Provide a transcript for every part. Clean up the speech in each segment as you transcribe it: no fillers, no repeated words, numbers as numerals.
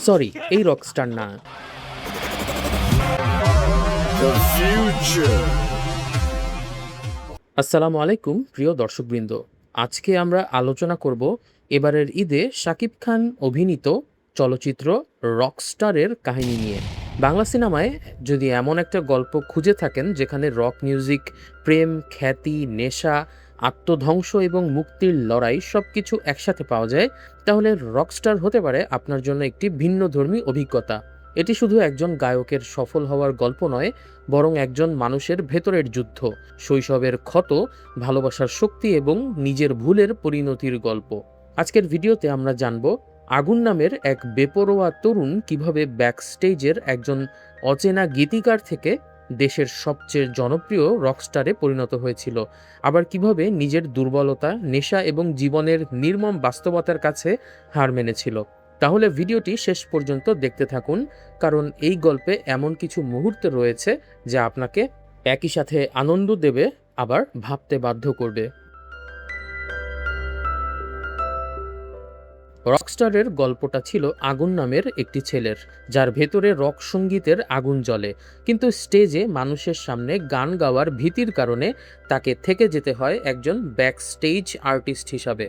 Sorry, এই Rockstar না। The future. আসসালামু আলাইকুম প্রিয় দর্শকবৃন্দ। আজকে আমরা আলোচনা করব এবারের ঈদে শাকিব খান অভিনীত চলচ্চিত্র রকস্টারের কাহিনী নিয়ে। বাংলা সিনেমায় যদি এমন একটা গল্প খুঁজে থাকেন যেখানে রক মিউজিক, প্রেম, খ্যাতি, নেশা, আত্মধ্বংস এবং মুক্তির লড়াই সবকিছু একসাথে পাওয়া যায়, তাহলে রকস্টার হতে পারে আপনার জন্য একটি ভিন্নধর্মী অভিজ্ঞতা। এটি শুধু একজন গায়কের সফল হওয়ার গল্প নয়, বরং একজন মানুষের ভেতরের যুদ্ধ, শৈশবের ক্ষত, ভালোবাসার শক্তি এবং নিজের ভুলের পরিণতির গল্প। আজকের ভিডিওতে আমরা জানব আগুন নামের এক বেপরোয়া তরুণ কিভাবে ব্যাকস্টেজের একজন অচেনা গীতিকার থেকে দেশের সবচেয়ে জনপ্রিয় রকস্টারে পরিণত হয়েছিল, আবার কিভাবে নিজের দুর্বলতা, নেশা এবং জীবনের নির্মম বাস্তবতার কাছে হার মেনেছিল। তাহলে ভিডিওটি শেষ পর্যন্ত দেখতে থাকুন, কারণ এই গল্পে এমন কিছু মুহূর্ত রয়েছে যা আপনাকে একই সাথে আনন্দ দেবে, আবার ভাবতে বাধ্য করবে। রকস্টারের গল্পটা ছিল আগুন নামের একটি ছেলের, যার ভেতরে রক সঙ্গীতের আগুন জ্বলে, কিন্তু স্টেজে মানুষের সামনে গান গাওয়ার ভীতির কারণে তাকে থেকে যেতে হয় একজন ব্যাকস্টেজ আর্টিস্ট হিসাবে।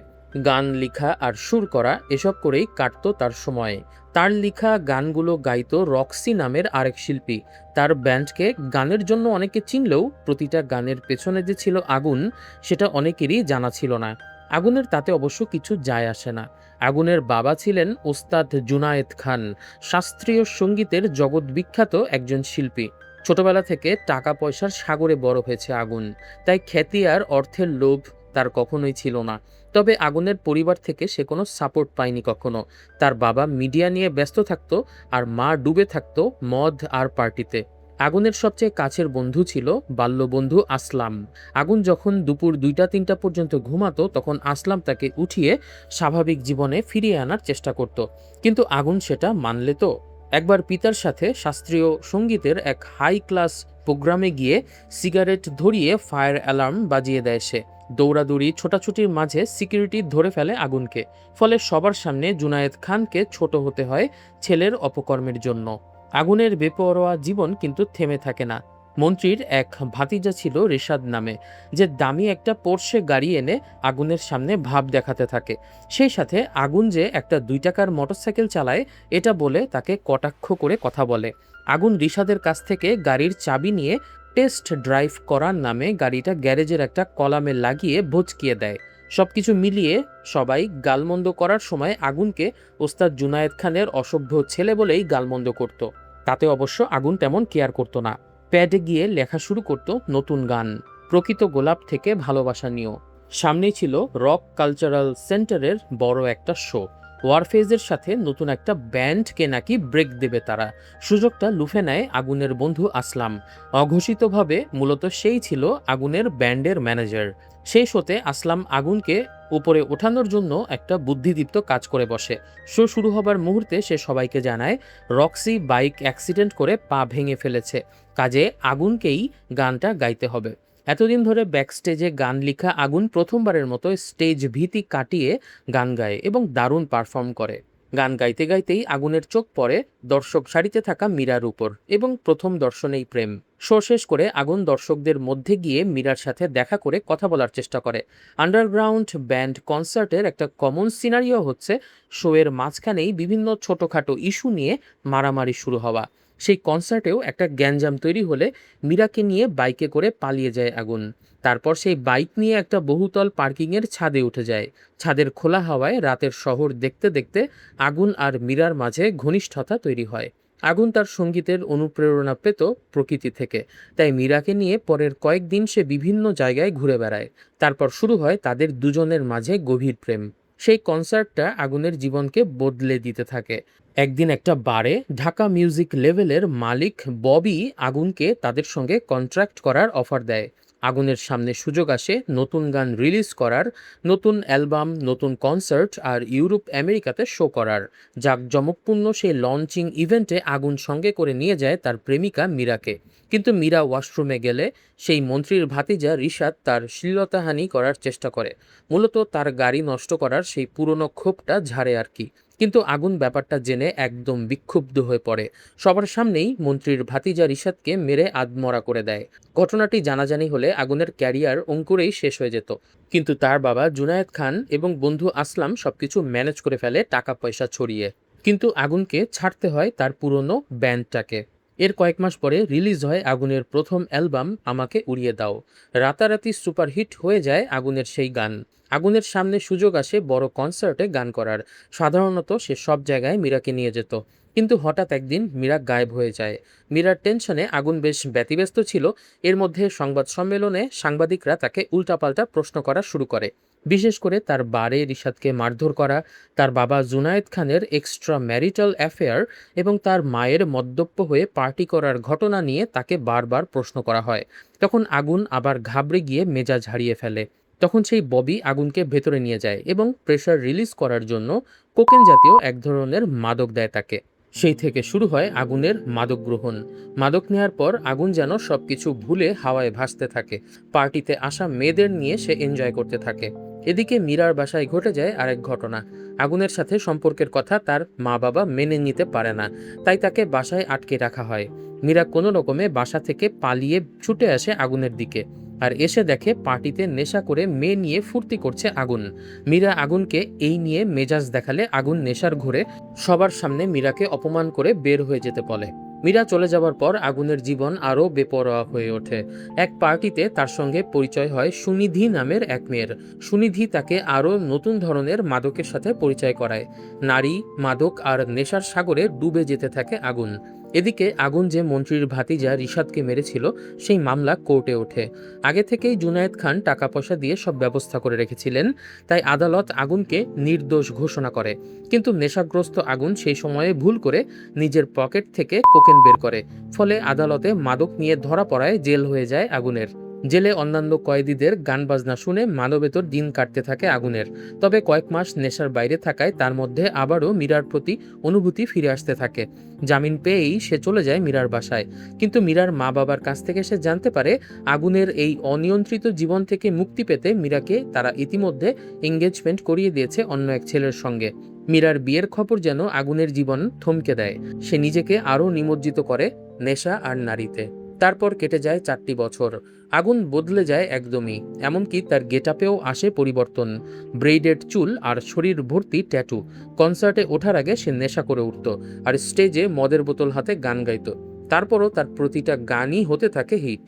গান লেখা আর সুর করা এসব করেই কাটত তার সময়ে। তার লেখা গানগুলো গাইতো রক্সি নামের আরেক শিল্পী। তার ব্যান্ডকে গানের জন্য অনেকে চিনলেও প্রতিটা গানের পেছনে যে ছিল আগুন, সেটা অনেকেরই জানা ছিল না। আগুনের তাতে অবশ্য কিছু যায় আসে না। আগুনের বাবা ছিলেন ওস্তাদ জুনায়েদ খান, শাস্ত্রীয় সঙ্গীতের জগৎ বিখ্যাত একজন শিল্পী। ছোটবেলা থেকে টাকা পয়সার সাগরে বড় হয়েছে আগুন, তাই খ্যাতি আর অর্থের লোভ তার কখনোই ছিল না। তবে আগুনের পরিবার থেকে সে কোনো সাপোর্ট পায়নি কখনো। তার বাবা মিডিয়া নিয়ে ব্যস্ত থাকতো, আর মা ডুবে থাকতো মদ আর পার্টিতে। আগুনের সবচেয়ে কাছের বন্ধু ছিল বাল্যবন্ধু আসলাম। আগুন যখন দুপুর 2টা-3টা পর্যন্ত ঘুমাতো, তখন আসলাম তাকে উঠিয়ে স্বাভাবিক জীবনে ফিরিয়ে আনার চেষ্টা করত। কিন্তু আগুন সেটা মানলে তো? একবার পিতার সাথে শাস্ত্রীয় সঙ্গীতের এক হাই ক্লাস প্রোগ্রামে গিয়ে সিগারেট ধরিয়ে ফায়ার অ্যালার্ম বাজিয়ে দেয় সে। দৌড়াদৌড়ি, ছোটাছুটির মাঝে সিকিউরিটি ধরে ফেলে আগুনকে। ফলে সবার সামনে জুনায়েদ খানকে ছোট হতে হয় ছেলের অপকর্মের জন্য। আগুনের বেপরোয়া জীবন কিন্তু থেমে থাকে না। মন্ত্রীর এক ভাতিজা ছিল রেশাদ নামে, যে দামি একটা পোর্শে গাড়ি এনে আগুনের সামনে ভাব দেখাতে থাকে। সেই সাথে আগুন যে একটা 2 টাকার মোটরসাইকেল চালায়, এটা বলে তাকে কটাক্ষ করে কথা বলে। আগুন রিশাদের কাছ থেকে গাড়ির চাবি নিয়ে টেস্ট ড্রাইভ করার নামে গাড়িটা গ্যারেজের একটা কলামে লাগিয়ে ভচকিয়ে দেয়। সবকিছু মিলিয়ে সবাই গালমন্দ করার সময় আগুনকে ওস্তাদ জুনায়েদ খানের অসভ্য ছেলে বলেই গালমন্দ করত। তাতে অবশ্য আগুন তেমন কেয়ার করতো না। প্যাডে গিয়ে লেখা শুরু করত নতুন গান, প্রকৃত গোলাপ থেকে ভালোবাসা নিয়েও। সামনেই ছিল রক কালচারাল সেন্টারের বড় একটা শো। ওয়ারফেজের সাথে নতুন একটা ব্যান্ডকে নাকি ব্রেক দেবে তারা। সুযোগটা লুফে নেয় আগুনের বন্ধু আসলাম। অঘোষিতভাবে মূলত সেই ছিল আগুনের ব্যান্ডের ম্যানেজার। সেই শোতে আসলাম আগুনকে উপরে ওঠানোর জন্য একটা বুদ্ধিদীপ্ত কাজ করে বসে। শো শুরু হবার মুহূর্তে সে সবাইকে জানায় রক্সি বাইক অ্যাক্সিডেন্ট করে পা ভেঙে ফেলেছে, কাজে আগুনকেই গানটা গাইতে হবে। এতদিন ধরে ব্যাকস্টেজে গান লেখা আগুন প্রথমবারের মতো স্টেজ ভীতি কাটিয়ে গান গায় এবং দারুণ পারফর্ম করে। গান গাইতে গাইতেই আগুনের চোখ পড়ে দর্শক সারিতে থাকা মীরার উপর, এবং প্রথম দর্শনেই প্রেম। শো শেষ করে আগুন দর্শকদের মধ্যে গিয়ে মীরার সাথে দেখা করে কথা বলার চেষ্টা করে। আন্ডারগ্রাউন্ড ব্যান্ড কনসার্টের একটা কমন সিনারিও হচ্ছে শোয়ের মাঝখানেই বিভিন্ন ছোটোখাটো ইস্যু নিয়ে মারামারি শুরু হওয়া। সেই কনসার্টেও একটা গ্যাঞ্জাম তৈরি হলে মীরাকে নিয়ে বাইকে করে পালিয়ে যায় আগুন। তারপর সেই বাইক নিয়ে একটা বহুতল পার্কিংয়ের ছাদে উঠে যায়। ছাদের খোলা হাওয়ায় রাতের শহর দেখতে দেখতে আগুন আর মীরার মাঝে ঘনিষ্ঠতা তৈরি হয়। আগুন তার সঙ্গীতের অনুপ্রেরণা পেত প্রকৃতি থেকে, তাই মীরাকে নিয়ে পরের কয়েকদিন সে বিভিন্ন জায়গায় ঘুরে বেড়ায়। তারপর শুরু হয় তাদের দুজনের মাঝে গভীর প্রেম। সেই কনসার্টটা আগুনের জীবনকে বদলে দিতে থাকে। একদিন একটা বারে ঢাকা মিউজিক লেভেলের মালিক ববি আগুনকে তাদের সঙ্গে কন্ট্রাক্ট করার অফার দেয়। আগুনের সামনে সুযোগ আসে নতুন গান রিলিজ করার, নতুন অ্যালবাম, নতুন কনসার্ট আর ইউরোপ আমেরিকাতে শো করার। জাঁকজমকপূর্ণ সেই লঞ্চিং ইভেন্টে আগুন সঙ্গে করে নিয়ে যায় তার প্রেমিকা মীরাকে। কিন্তু মীরা ওয়াশরুমে গেলে সেই মন্ত্রীর ভাতিজা রিশাদ তার শ্লীলতাহানি করার চেষ্টা করে। মূলত তার গাড়ি নষ্ট করার সেই পুরনো ক্ষোভটা ঝাড়ে আর কি। কিন্তু আগুন ব্যাপারটা জেনে একদম বিক্ষুব্ধ হয়ে পড়ে। সবার সামনেই মন্ত্রীর ভাতিজা রিশাদকে মেরে আধমরা করে দেয়। ঘটনাটি জানাজানি হলে আগুনের ক্যারিয়ার অঙ্কুরেই শেষ হয়ে যেত। কিন্তু তার বাবা জুনায়েদ খান এবং বন্ধু আসলাম সবকিছু ম্যানেজ করে ফেলে টাকা পয়সা ছড়িয়ে। কিন্তু আগুনকে ছাড়তে হয় তার পুরনো ব্যান্ডটাকে। এর কয়েক মাস পরে রিলিজ হয় আগুনের প্রথম অ্যালবাম আমাকে উড়িয়ে দাও। রাতারাতি সুপারহিট হয়ে যায় আগুনের সেই গান। আগুনের সামনে সুযোগ আসে বড় কনসার্টে গান করার। সাধারণত সে সব জায়গায় মীরাকে নিয়ে যেত, কিন্তু হঠাৎ একদিন মীরা গায়েব হয়ে যায়। মীরার টেনশনে আগুন বেশ ব্যতিব্যস্ত ছিল। এর মধ্যে সংবাদ সম্মেলনে সাংবাদিকরা তাকে উল্টাপাল্টা প্রশ্ন করা শুরু করে, বিশেষ করে তার বারে রিশাদকে মারধর করা, তার বাবা জুনায়েদ খানের এক্সট্রা ম্যারিটাল অ্যাফেয়ার এবং তার মায়ের মদ্যপ্য হয়ে পার্টি করার ঘটনা নিয়ে তাকে বারবার প্রশ্ন করা হয়। তখন আগুন আবার ঘাবড়ে গিয়ে মেজাজ হারিয়ে ফেলে। তখন সেই ববি আগুনকে ভেতরে নিয়ে যায় এবং প্রেশার রিলিজ করার জন্য কোকেন জাতীয় এক ধরনের মাদক দেয় তাকে। সেই থেকে শুরু হয় আগুনের মাদক গ্রহণ। মাদক নেয়ার পর আগুন যেন সবকিছু ভুলে হাওয়ায় ভাসতে থাকে। পার্টিতে আসা মেয়েদের নিয়ে সে এনজয় করতে থাকে। এদিকে মীরার বাসায় ঘটে যায় আরেক ঘটনা। আগুনের সাথে সম্পর্কের কথা তার মা বাবা মেনে নিতে পারে না, তাই তাকে বাসায় আটকে রাখা হয়। মীরা কোনো রকমে বাসা থেকে পালিয়ে ছুটে আসে আগুনের দিকে, আর এসে দেখে পার্টিতে নেশা করে মেয়ে নিয়ে ফুর্তি করছে আগুন। মীরা আগুনকে এই নিয়ে মেজাজ দেখালে আগুন নেশার ঘোরে সবার সামনে মীরাকে অপমান করে বের হয়ে যেতে বলে। মীরা চলে যাওয়ার পর আগুনের জীবন আরও বেপরোয়া হয়ে ওঠে। এক পার্টিতে তার সঙ্গে পরিচয় হয় সুনিধি নামের এক মেয়ের। সুনিধি তাকে আরও নতুন ধরনের মাদকের সাথে পরিচয় করায়। নারী, মাদক আর নেশার সাগরে ডুবে যেতে থাকে আগুন। এদিকে আগুন যে মন্ত্রীর ভাতিজা রিশাদকে মেরেছিল সেই মামলা কোর্টে ওঠে। আগে থেকেই জুনায়েদ খান টাকা পয়সা দিয়ে সব ব্যবস্থা করে রেখেছিলেন, তাই আদালত আগুনকে নির্দোষ ঘোষণা করে। কিন্তু নেশাগ্রস্ত আগুন সেই সময়ে ভুল করে নিজের পকেট থেকে কোকেন বের করে। ফলে আদালতে মাদক নিয়ে ধরা পড়ায় জেল হয়ে যায় আগুনের। জেলে অন্যান্য কয়েদিদের গান বাজনা শুনে মানবেতর দিন কাটতে থাকে আগুনের। তবে কয়েক মাস নেশার বাইরে থাকায় তার মধ্যে আবারও মীরার প্রতি অনুভূতি ফিরে আসতে থাকে। জামিন পেয়েই সে চলে যায় মীরার বাসায়। কিন্তু মীরার মা বাবার কাছ থেকে সে জানতে পারে আগুনের এই অনিয়ন্ত্রিত জীবন থেকে মুক্তি পেতে মীরাকে তারা ইতিমধ্যে এঙ্গেজমেন্ট করিয়ে দিয়েছে অন্য এক ছেলের সঙ্গে। মীরার বিয়ের খবর যেন আগুনের জীবন থমকে দেয়। সে নিজেকে আরও নিমজ্জিত করে নেশা আর নারীতে। তারপর কেটে যায় 4টি বছর। আগুন বদলে যায় একদমই। এমনকি তার গেটআপেও আসে পরিবর্তন। ব্রেইডেড চুল আর শরীর ভর্তি ট্যাটু। কনসার্টে ওঠার আগে সে নেশা করে উঠত আর স্টেজে মদের বোতল হাতে গান গাইত। তারপরও তার প্রতিটা গানই হতে থাকে হিট।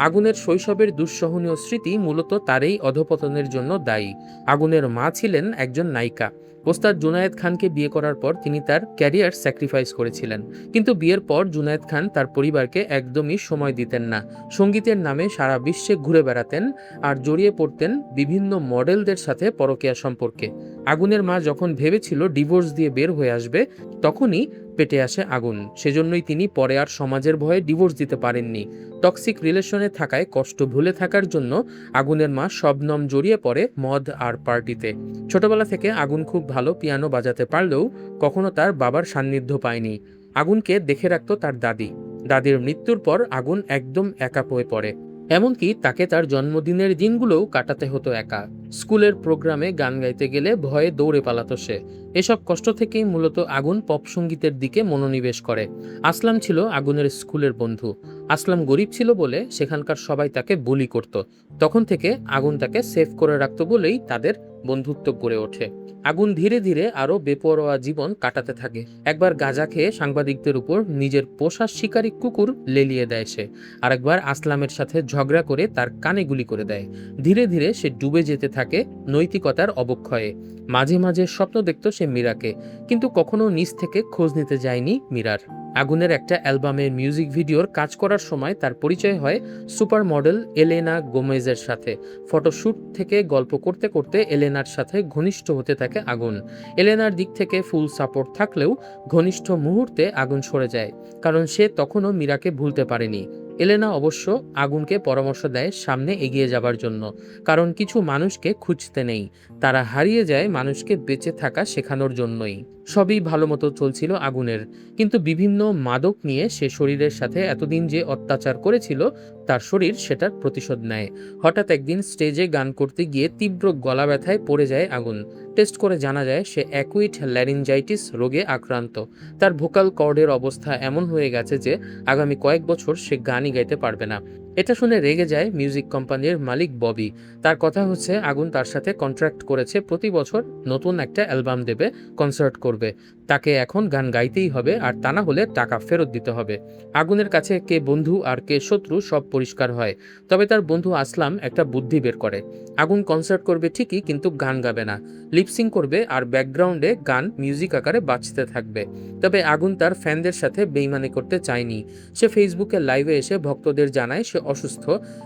আগুনের শৈশবের দুঃসহনীয় স্মৃতি মূলত তার এই অধঃপতনের জন্য দায়ী। আগুনের মা ছিলেন একজন নায়িকা। ওস্তাদ জুনায়েদ খানকে বিয়ে করার পর তিনি তার ক্যারিয়ার স্যাক্রিফাইস করেছিলেন। কিন্তু বিয়ের পর জুনায়েদ খান তার পরিবারকে একদমই সময় দিতেন না। সঙ্গীতের নামে সারা বিশ্বে ঘুরে বেড়াতেন আর জড়িয়ে পড়তেন বিভিন্ন মডেলদের সাথে পরকীয়া সম্পর্কে। আগুনের মা যখন ভেবেছিল ডিভোর্স দিয়ে বের হয়ে আসবে, তখনই পেটে আসে আগুন। সেজন্যই তিনি পরে আর সমাজের ভয়ে ডিভোর্স দিতে পারেননি। টক্সিক রিলেশনে থাকায় কষ্ট ভুলে থাকার জন্য আগুনের মা শবনম জড়িয়ে পড়ে মদ আর পার্টিতে। ছোটবেলা থেকে আগুন খুব ভালো পিয়ানো বাজাতে পারলেও কখনো তার বাবার সান্নিধ্য পায়নি। আগুনকে দেখে রাখত তার দাদি। দাদির মৃত্যুর পর আগুন একদম একা হয়ে পড়ে। এমনকি তাকে তার জন্মদিনের দিনগুলোও কাটাতে হতো একা। স্কুলের প্রোগ্রামে গান গাইতে গেলে ভয়ে দৌড়ে পালাতো সে। এসব কষ্ট থেকেই মূলত আগুন পপ সঙ্গীতের দিকে মনোনিবেশ করে। আসলাম ছিল আগুনের স্কুলের বন্ধু। আসলাম গরিব ছিল বলে সেখানকার সবাই তাকে বুলি করত। তখন থেকে আগুন তাকে সেভ করে রাখত বলেই তাদের বন্ধুত্ব গড়ে ওঠে। আগুন ধীরে ধীরে আরো বেপরোয়া জীবন কাটাতে থাকে। একবার গাঁজা খেয়ে সাংবাদিকদের উপর নিজের পোষা শিকারী কুকুর লেলিয়ে দেয় সে। আরেকবার আসলামের সাথে ঝগড়া করে তার কানে গুলি করে দেয়। ধীরে ধীরে সে ডুবে যেতে থাকে নৈতিকতার অবক্ষয়ে। মাঝে মাঝে স্বপ্ন দেখত সে মীরাকে, কিন্তু কখনো নিজ থেকে খোঁজ নিতে যায়নি মীরার। আগুনের একটা অ্যালবামের মিউজিক ভিডিওর কাজ করার সময় তার পরিচয় হয় সুপার মডেল এলেনা গোমেজের সাথে। ফটোশ্যুট থেকে গল্প করতে করতে এলেনার সাথে ঘনিষ্ঠ হতে থাকে আগুন। এলেনার দিক থেকে ফুল সাপোর্ট থাকলেও ঘনিষ্ঠ মুহূর্তে আগুন সরে যায়, কারণ সে তখনও মীরাকে ভুলতে পারেনি। এলেনা অবশ্য আগুনকে পরামর্শ দেয় সামনে এগিয়ে যাবার জন্য, কারণ কিছু মানুষকে খুঁজতে নেই, তারা হারিয়ে যায় মানুষকে বেঁচে থাকা শেখানোর জন্যই। সবই ভালো মতো চলছিল আগুনের, কিন্তু বিভিন্ন মাদক নিয়ে সে শরীরের সাথে এতদিন যে অত্যাচার করেছিল তার শরীর সেটার প্রতিশোধ নেয়। হঠাৎ একদিন স্টেজে গান করতে গিয়ে তীব্র গলা ব্যথায় পড়ে যায় আগুন। টেস্ট করে জানা যায় সে অ্যাকুইট ল্যারিঞ্জাইটিস রোগে আক্রান্ত। তার ভোকাল কর্ডের অবস্থা এমন হয়ে গেছে যে আগামী কয়েক বছর সে গানই গাইতে পারবে না। এটা শুনে রেগে যায় মিউজিক কোম্পানির মালিক ববি। তার কথা হচ্ছে আগুন তার সাথে কন্ট্রাক্ট করেছে প্রতি বছর নতুন একটা অ্যালবাম দেবে, কনসার্ট করবে। তাকে এখন গান গাইতেই হবে, আর তা না হলে টাকা ফেরত দিতে হবে। আগুনের কাছে কে বন্ধু আর কে শত্রু সব পরিষ্কার হয়। তবে তার বন্ধু আসলাম একটা বুদ্ধি বের করে। আগুন কনসার্ট করবে ঠিকই, কিন্তু গান গাবে না, লিপসিং করবে আর ব্যাকগ্রাউন্ডে গান মিউজিক আকারে বাজতে থাকবে। তবে আগুন তার ফ্যানদের সাথে বেইমানি করতে চায়নি। সে ফেসবুকে লাইভে এসে ভক্তদের জানায় সে অসুস্থ,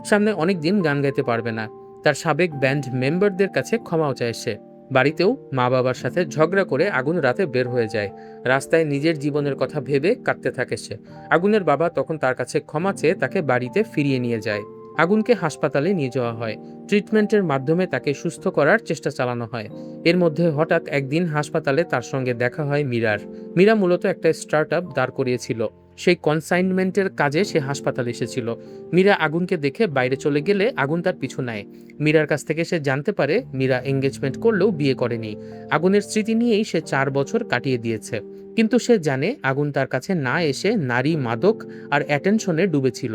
সামনে অনেক দিন গান গাইতে পারবে না। তার সাবেক ব্যান্ড মেম্বারদের কাছে ক্ষমাও চায় সে। বাড়িতেও মা বাবার সাথে ঝগড়া করে আগুন রাতে বের হয়ে যায়। রাস্তায় নিজের জীবনের কথা ভেবে কাঁদতে থাকে সে। আগুনের বাবা তখন তার কাছে ক্ষমা চেয়ে তাকে বাড়িতে ফিরিয়ে নিয়ে যায়। আগুনকে হাসপাতালে নিয়ে যাওয়া হয়। ট্রিটমেন্টের মাধ্যমে তাকে সুস্থ করার চেষ্টা চালানো হয়। এর মধ্যে হঠাৎ একদিন হাসপাতালে তার সঙ্গে দেখা হয় মীরার। মীরা মূলত একটা স্টার্টআপ দাঁড় করিয়েছিল। সেই কনসাইনমেন্টের কাজে সে হাসপাতালে এসেছিল। মীরা আগুনকে দেখে বাইরে চলে গেলে আগুন তার পিছু নেয়। মীরার কাছ থেকে সে জানতে পারে মীরা এঙ্গেজমেন্ট করলেও বিয়ে করেনি। আগুনের স্মৃতি নিয়েই সে 4 বছর কাটিয়ে দিয়েছে। কিন্তু সে জানে আগুন তার কাছে না এসে নারী, মাদক আর অ্যাটেনশনে ডুবেছিল।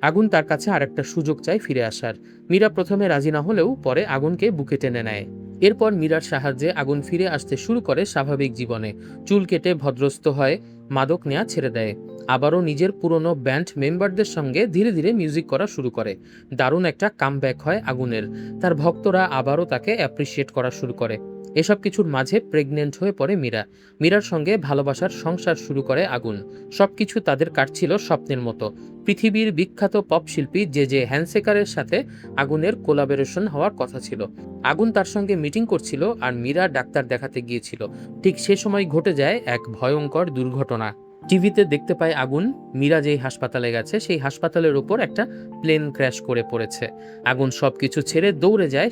আগুন তার কাছে আরেকটা সুযোগ চায় ফিরে আসার। মীরা প্রথমে রাজি না হলেও পরে আগুনকে বুকে টেনে নেয়। এরপর মীরার সাহায্যে আগুন ফিরে আসতে শুরু করে স্বাভাবিক জীবনে। চুল কেটে ভদ্রস্থ হয়, মাদক নেওয়া ছেড়ে দেয়। আবারও নিজের পুরনো ব্যান্ড মেম্বারদের সঙ্গে ধীরে ধীরে মিউজিক করা শুরু করে। দারুণ একটা কামব্যাক হয় আগুনের। তার ভক্তরা আবারও তাকে অ্যাপ্রিসিয়েট করা শুরু করে। এসব কিছুর মাঝে প্রেগনেন্ট হয়ে পড়ে মীরা। মীরার সঙ্গে ভালোবাসার সংসার শুরু করে আগুন। সবকিছু তাদের কাটছিল স্বপ্নের মতো। পৃথিবীর বিখ্যাত পপ শিল্পী জে হ্যানসেকারের সাথে আগুনের কোলাবোরেশন হওয়ার কথা ছিল। আগুন তার সঙ্গে মিটিং করছিল আর মীরা ডাক্তার দেখাতে গিয়েছিল। ঠিক সে সময় ঘটে যায় এক ভয়ঙ্কর দুর্ঘটনা। টিভিতে দেখতে পায় আগুন মীরা যেই হাসপাতালে গেছে সেই হাসপাতালের উপর একটা প্লেন ক্র্যাশ করে পড়েছে। আগুন সবকিছু ছেড়ে দৌড়ে যায়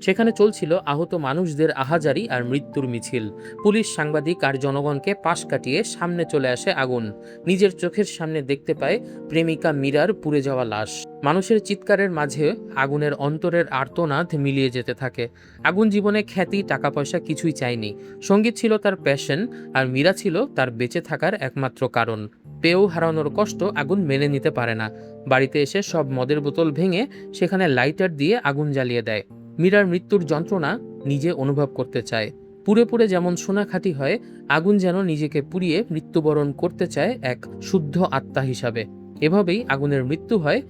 সেখানে চলছিল আহত মানুষদের আহাজারি আর মৃত্যুর মিছিল। পুলিশ, সাংবাদিক আর জনগণকে পাশ কাটিয়ে সামনে চলে আসে আগুন। নিজের চোখের সামনে দেখতে পায় প্রেমিকা মীরার পুড়ে যাওয়া লাশ। মানুষের চিৎকারের মাঝে আগুনের অন্তরের আর্তনাদ মিলিয়ে যেতে থাকে। আগুন জীবনে খ্যাতি, টাকা পয়সা কিছুই চায়নি। সঙ্গীত ছিল তার প্যাশন, আর মীরা ছিল তার বেঁচে থাকার একমাত্র কারণ। পেয়েও হারানোর কষ্ট আগুন মেনে নিতে পারে না। বাড়িতে এসে সব মদের বোতল ভেঙে সেখানে লাইটার দিয়ে আগুন জ্বালিয়ে দেয়। মীরার মৃত্যুর যন্ত্রণা নিজে অনুভব করতে চায়। পুড়ে পুড়ে যেমন সোনা খাঁটি হয়, আগুন যেন নিজেকে পুড়িয়ে মৃত্যুবরণ করতে চায় এক শুদ্ধ আত্মা হিসাবে। এভাবেই আগুনের মৃত্যু হয়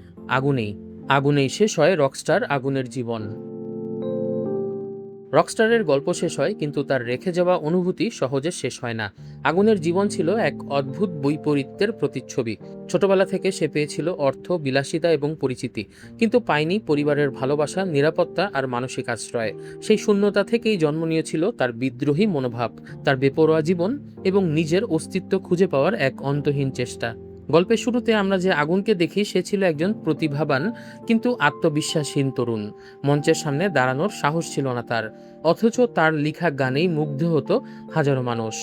আগুনেই শেষ হয় রকস্টার আগুনের জীবন। রকস্টারের গল্প শেষ হয়, কিন্তু তার রেখে যাওয়া অনুভূতি সহজে শেষ হয় না। আগুনের জীবন ছিল এক অদ্ভুত বৈপরীত্যের প্রতিচ্ছবি। ছোটবেলা থেকে সে পেয়েছিল অর্থ, বিলাসিতা এবং পরিচিতি, কিন্তু পায়নি পরিবারের ভালোবাসা, নিরাপত্তা আর মানসিক আশ্রয়। সেই শূন্যতা থেকেই জন্ম নিয়েছিল তার বিদ্রোহী মনোভাব, তার বেপরোয়া জীবন এবং নিজের অস্তিত্ব খুঁজে পাওয়ার এক অন্তহীন চেষ্টা। গল্পের শুরুতে আমরা যে আগুনকে দেখি সে ছিল একজন প্রতিভাবান কিন্তু আত্মবিশ্বাসহীন তরুণ। মঞ্চের সামনে দাঁড়ানোর সাহস ছিল না তার, অথচ তার লেখা গানেই মুগ্ধ হতো হাজারো মানুষ।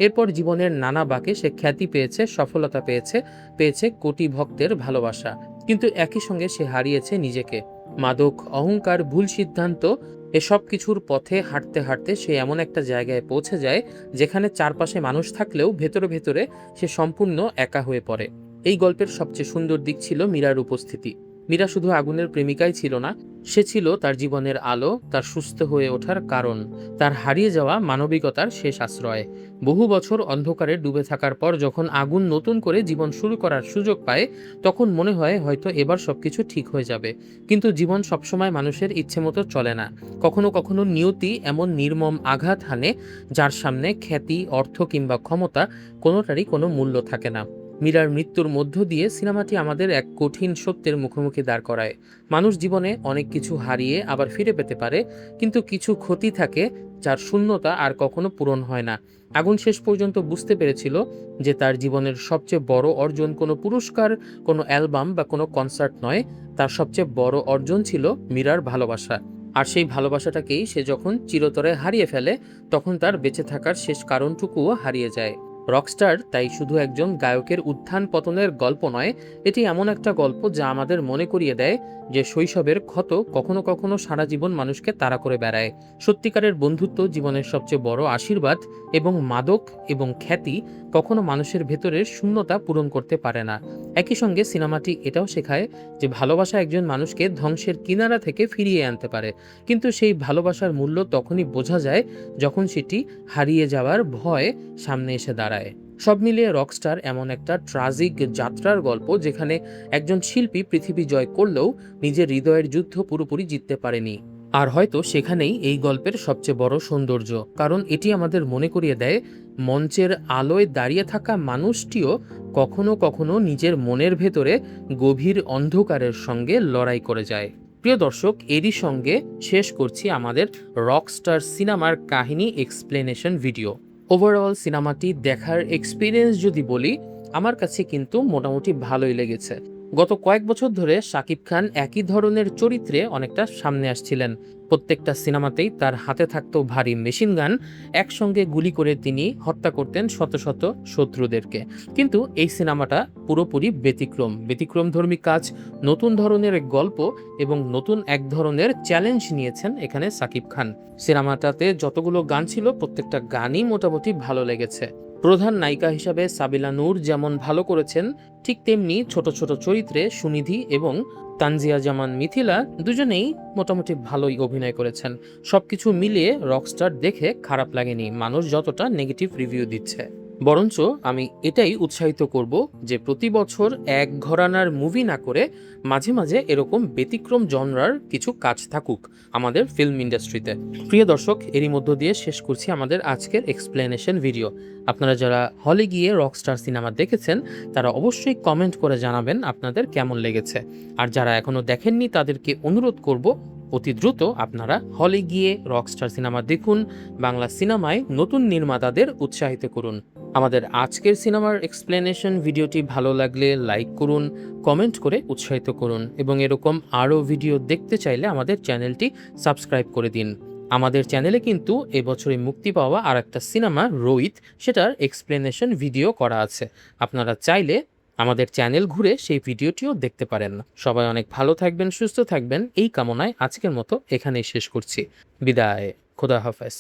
এরপর জীবনের নানা বাঁকে সে খ্যাতি পেয়েছে, সফলতা পেয়েছে কোটি ভক্তের ভালোবাসা। কিন্তু একই সঙ্গে সে হারিয়েছে নিজেকে। মাদক, অহংকার, ভুল সিদ্ধান্ত, এসব কিছুর পথে হাঁটতে হাঁটতে সে এমন একটা জায়গায় পৌঁছে যায় যেখানে চারপাশে মানুষ থাকলেও ভেতরে ভেতরে সে সম্পূর্ণ একা হয়ে পড়ে। এই গল্পের সবচেয়ে সুন্দর দিক ছিল মীরার উপস্থিতি। মীরা শুধু আগুনের প্রেমিকাই ছিল না, সে ছিল তার জীবনের আলো, তার সুস্থ হয়ে ওঠার কারণ, তার হারিয়ে যাওয়া মানবিকতার শেষ আশ্রয়। বহু বছর অন্ধকারে ডুবে থাকার পর যখন আগুন নতুন করে জীবন শুরু করার সুযোগ পায়, তখন মনে হয় হয়তো এবার সবকিছু ঠিক হয়ে যাবে। কিন্তু জীবন সবসময় মানুষের ইচ্ছে মতো চলে না। কখনো কখনো নিয়তি এমন নির্মম আঘাত হানে যার সামনে খ্যাতি, অর্থ কিংবা ক্ষমতা কোনোটারই কোনো মূল্য থাকে না। মীরার মৃত্যুর মধ্য দিয়ে সিনেমাটি আমাদের এক কঠিন সত্যের মুখোমুখি দাঁড় করায়। মানুষ জীবনে অনেক কিছু হারিয়ে আবার ফিরে পেতে পারে, কিন্তু কিছু ক্ষতি থাকে যার শূন্যতা আর কখনো পূরণ হয় না। আগুন শেষ পর্যন্ত বুঝতে পেরেছিল যে তার জীবনের সবচেয়ে বড় অর্জন কোনো পুরস্কার, কোনো অ্যালবাম বা কোনো কনসার্ট নয়। তার সবচেয়ে বড় অর্জন ছিল মীরার ভালোবাসা। আর সেই ভালোবাসাটাকেই সে যখন চিরতরে হারিয়ে ফেলে, তখন তার বেঁচে থাকার শেষ কারণটুকুও হারিয়ে যায়। রকস্টার তাই শুধু একজন গায়কের উত্থান পতনের গল্প নয়, এটি এমন একটা গল্প যা আমাদের মনে করিয়ে দেয় যে শৈশবের ক্ষত কখনো কখনো সারা জীবন মানুষকে তাড়া করে বেড়ায়। সত্যিকারের বন্ধুত্ব জীবনের সবচেয়ে বড় আশীর্বাদ, এবং মাদক এবং খ্যাতি কখনো মানুষের ভেতরের শূন্যতা পূরণ করতে পারে না। একই সঙ্গে সিনেমাটি এটাও শেখায় যে ভালোবাসা একজন মানুষকে ধ্বংসের কিনারা থেকে ফিরিয়ে আনতে পারে, কিন্তু সেই ভালোবাসার মূল্য তখনই বোঝা যায় যখন সেটি হারিয়ে যাওয়ার ভয় সামনে এসে দাঁড়ায়। সব মিলিয়ে রকস্টার এমন একটা ট্রাজিক যাত্রার গল্প যেখানে একজন শিল্পী পৃথিবী জয় করলেও নিজের হৃদয়ের যুদ্ধ পুরোপুরি জিততে পারেনি। আর হয়তো সেখানেই এই গল্পের সবচেয়ে বড় সৌন্দর্য, কারণ এটি আমাদের মনে করিয়ে দেয় মঞ্চের আলোয় দাঁড়িয়ে থাকা মানুষটিও কখনো কখনো নিজের মনের ভেতরে গভীর অন্ধকারের সঙ্গে লড়াই করে যায়। প্রিয় দর্শক, এরই সঙ্গে শেষ করছি আমাদের রকস্টার সিনেমার কাহিনী এক্সপ্লেনেশন ভিডিও। ওভারঅল সিনেমাটি দেখার এক্সপিরিয়েন্স যদি বলি, আমার কাছে কিন্তু মোটামুটি ভালোই লেগেছে। গত কয়েক বছর ধরে শাকিব খান একই ধরনের চরিত্রে অনেকটা সামনে আসছিলেন। প্রত্যেকটা সিনেমাতেই তার হাতে থাকতো ভারী মেশিন গান, একসঙ্গে গুলি করে তিনি হত্যা করতেন শত শত শত্রুদেরকে। কিন্তু এই সিনেমাটা পুরোপুরি ব্যতিক্রমধর্মী কাজ, নতুন ধরনের গল্প এবং নতুন এক ধরনের চ্যালেঞ্জ নিয়েছেন এখানে শাকিব খান। সিনেমাটাতে যতগুলো গান ছিল প্রত্যেকটা গানই মোটামুটি ভালো লেগেছে। প্রধান নায়িকা হিসাবে সাবিলা নূর যেমন ভালো করেছেন, ঠিক তেমনি ছোট ছোট চরিত্রে সুনিধি এবং তানজিয়া জামান মিথিলা দুজনেই মোটামুটি ভালোই অভিনয় করেছেন। সবকিছু মিলিয়ে রকস্টার দেখে খারাপ লাগেনি মানুষ যতটা নেগেটিভ রিভিউ দিচ্ছে। বরঞ্চ আমি এটাই উৎসাহিত করব যে প্রতি বছর এক ঘরানার মুভি না করে মাঝে মাঝে এরকম ব্যতিক্রম জনরার কিছু কাজ থাকুক আমাদের ফিল্ম ইন্ডাস্ট্রিতে। প্রিয় দর্শক, এরই মধ্য দিয়ে শেষ করছি আমাদের আজকের এক্সপ্লেনেশন ভিডিও। আপনারা যারা হলে গিয়ে রকস্টার সিনেমা দেখেছেন তারা অবশ্যই কমেন্ট করে জানাবেন আপনাদের কেমন লেগেছে। আর যারা এখনো দেখেননি তাদেরকে অনুরোধ করব অতি দ্রুত আপনারা হলে গিয়ে রকস্টার সিনেমা দেখুন, বাংলা সিনেমায় নতুন নির্মাতাদের উৎসাহিত করুন। আমাদের আজকের সিনেমার এক্সপ্লেনেশন ভিডিওটি ভালো লাগলে লাইক করুন, কমেন্ট করে উৎসাহিত করুন, এবং এরকম আরও ভিডিও দেখতে চাইলে আমাদের চ্যানেলটি সাবস্ক্রাইব করে দিন। আমাদের চ্যানেলে কিন্তু এবছরে মুক্তি পাওয়া আর একটা সিনেমা রোহিত, সেটার এক্সপ্লেনেশন ভিডিও করা আছে। আপনারা চাইলে আমাদের চ্যানেল ঘুরে সেই ভিডিওটিও দেখতে পারেন। সবাই অনেক ভালো থাকবেন, সুস্থ থাকবেন, এই কামনায় আজকের মতো এখানেই শেষ করছি। বিদায়, খোদা হাফেজ।